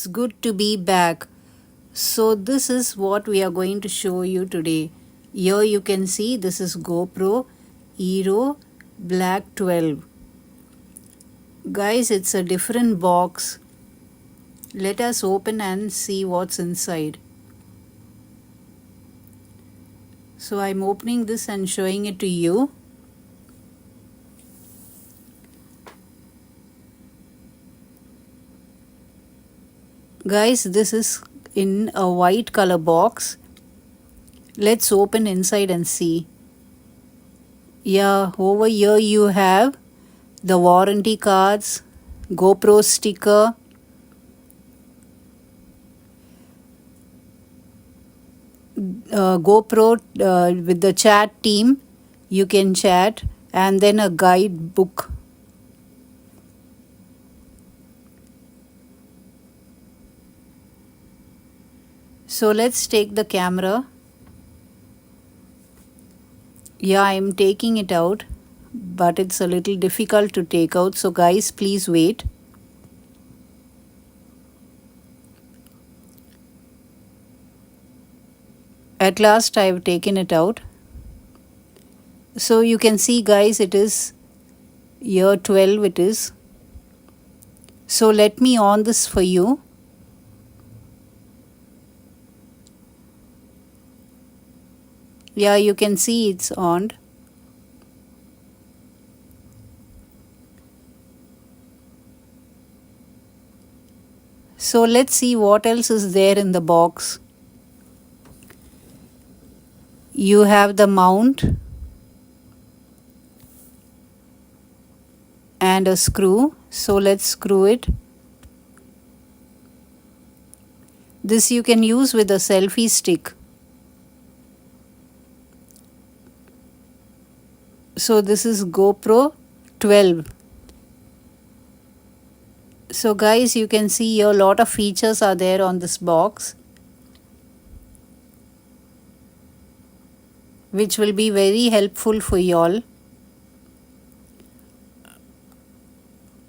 it's good to be back. So this is what we are going to show you today. Here you can see this is GoPro Hero Black 12. Guys, it's a different box. Let us open and see what's inside. So I'm opening this and showing it to you. Guys, this is in a white color box. Let's open inside and see. Yeah, over here you have the warranty cards, GoPro sticker, GoPro with the chat team, you can chat, and then a guide book. So let's take the camera. Yeah, I'm taking it out, but it's a little difficult to take out. So guys, please wait. At last I've taken it out. So you can see guys, it is year 12 it is. So let me on this for you. Yeah, you can see it's on. So let's see what else is there in the box. You have the mount and a screw. So let's screw it. This you can use with a selfie stick. So this is GoPro 12. So guys, you can see a lot of features are there on this box, which will be very helpful for y'all.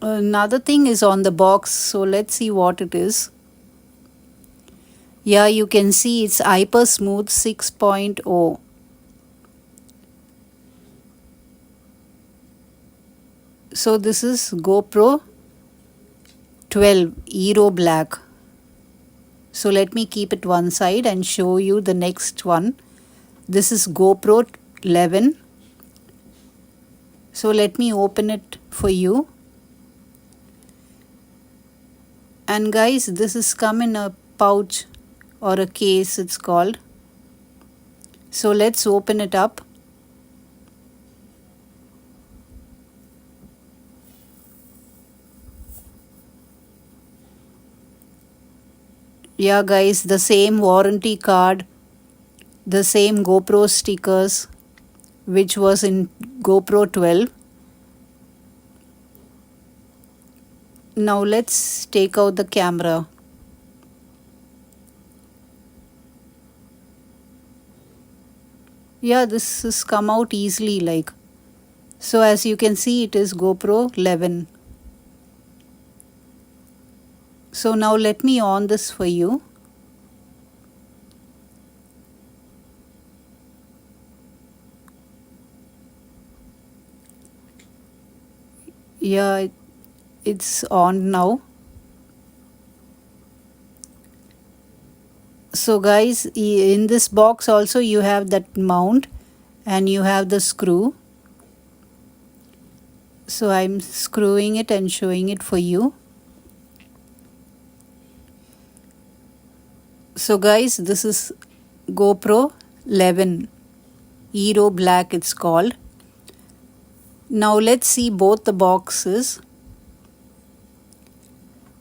Another thing is on the box, so let's see what it is. Yeah, you can see it's Hyper Smooth 6.0. So this is GoPro 12 Hero Black. So let me keep it one side and show you the next one. This is GoPro 11. So let me open it for you. And guys, this is come in a pouch or a case, it's called. So let's open it up. Yeah guys, the same warranty card, the same GoPro stickers, which was in GoPro 12. Now let's take out the camera. Yeah, this has come out easily like. So as you can see, it is GoPro 11. So now let me on this for you. Yeah, it's on now. So guys, in this box also you have that mount and you have the screw. So I'm screwing it and showing it for you. So guys, this is GoPro 11 Hero Black it's called. Now let's see both the boxes.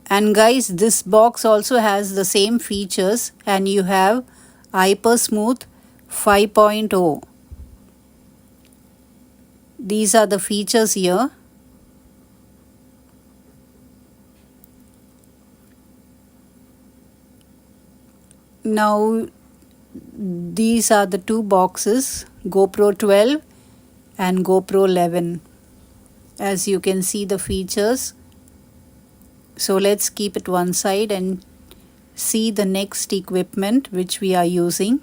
And guys, this box also has the same features, and you have Hyper Smooth 5.0. These are the features here. Now these are the two boxes, GoPro 12 and GoPro 11. As you can see the features. So let's keep it one side and see the next equipment which we are using.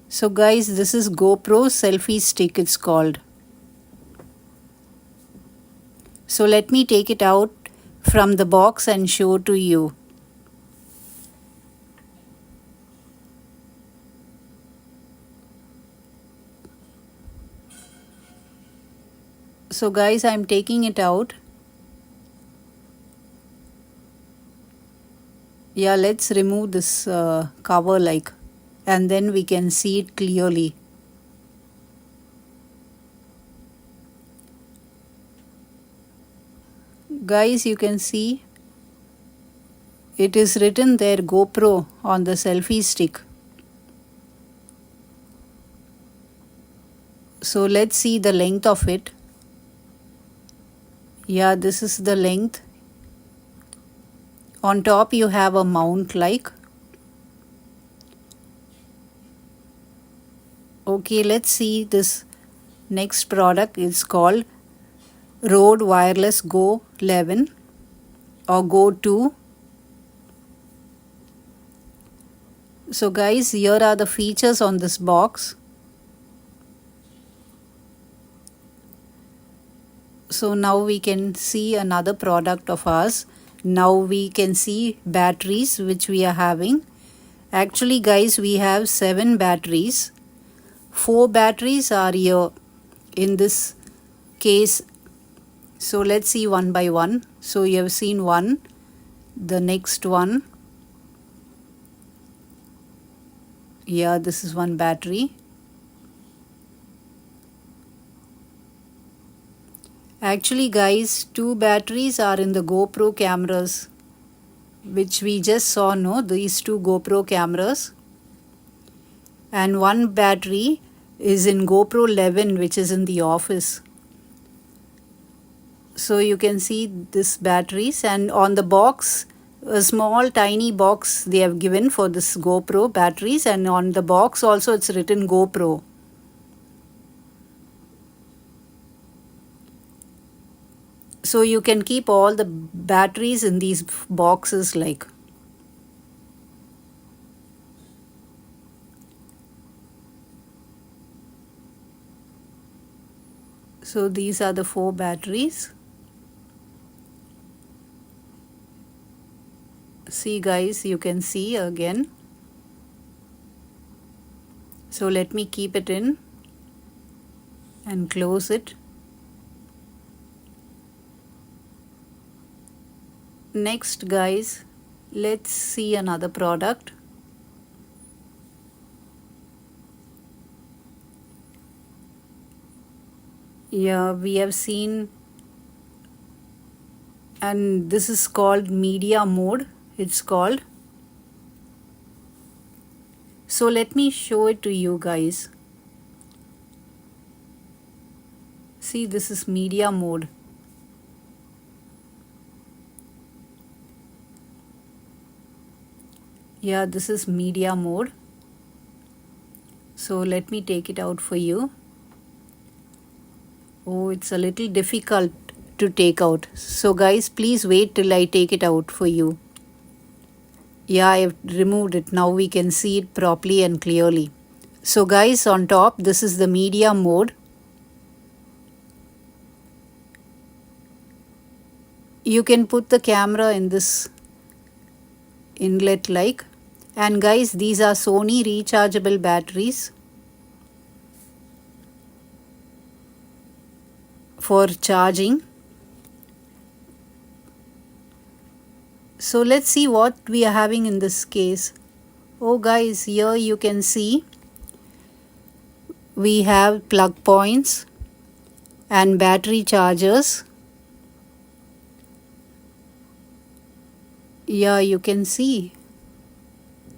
So guys, this is GoPro selfie stick, it's called. So let me take it out from the box and show to you. So guys, I'm taking it out. Yeah, let's remove this cover and then we can see it clearly. Guys, you can see it is written there GoPro on the selfie stick. So let's see the length of it. Yeah, this is the length. On top you have a mount Okay, let's see this next product. It's called Rode Wireless Go 11 or Go 2. So guys, here are the features on this box. So now we can see another product of ours. Now we can see batteries which we are having. Actually guys, we have 7 batteries. 4 batteries are here in this case. So let's see one by one. So you have seen one, the next one. Yeah, this is one battery. Actually guys, 2 batteries are in the GoPro cameras, which we just saw, no? These 2 GoPro cameras. And 1 battery is in GoPro 11, which is in the office. So you can see this batteries, and on the box, a small tiny box they have given for this GoPro batteries, and on the box also it's written GoPro. So you can keep all the batteries in these boxes So these are the 4 batteries. See guys, you can see again. So let me keep it in and close it. Next guys, let's see another product. Yeah, we have seen, and this is called media mode, it's called. So let me show it to you guys. See, this is media mode. Yeah, this is media mode. So let me take it out for you. Oh, it's a little difficult to take out. So guys, please wait till I take it out for you. Yeah, I've removed it. Now we can see it properly and clearly. So guys, on top, this is the media mode. You can put the camera in this inlet and guys, these are Sony rechargeable batteries for charging. So let's see what we are having in this case. Oh guys, here you can see we have plug points and battery chargers. Yeah, you can see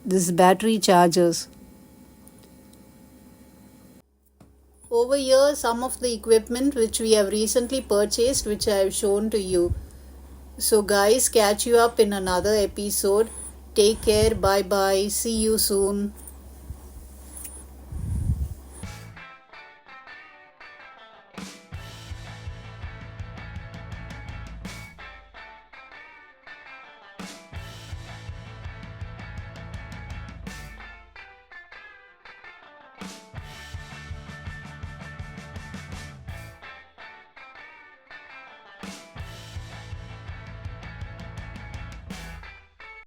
this battery chargers. Over here, some of the equipment which we have recently purchased, which I have shown to you. So guys, catch you up in another episode. Take care. Bye bye. See you soon.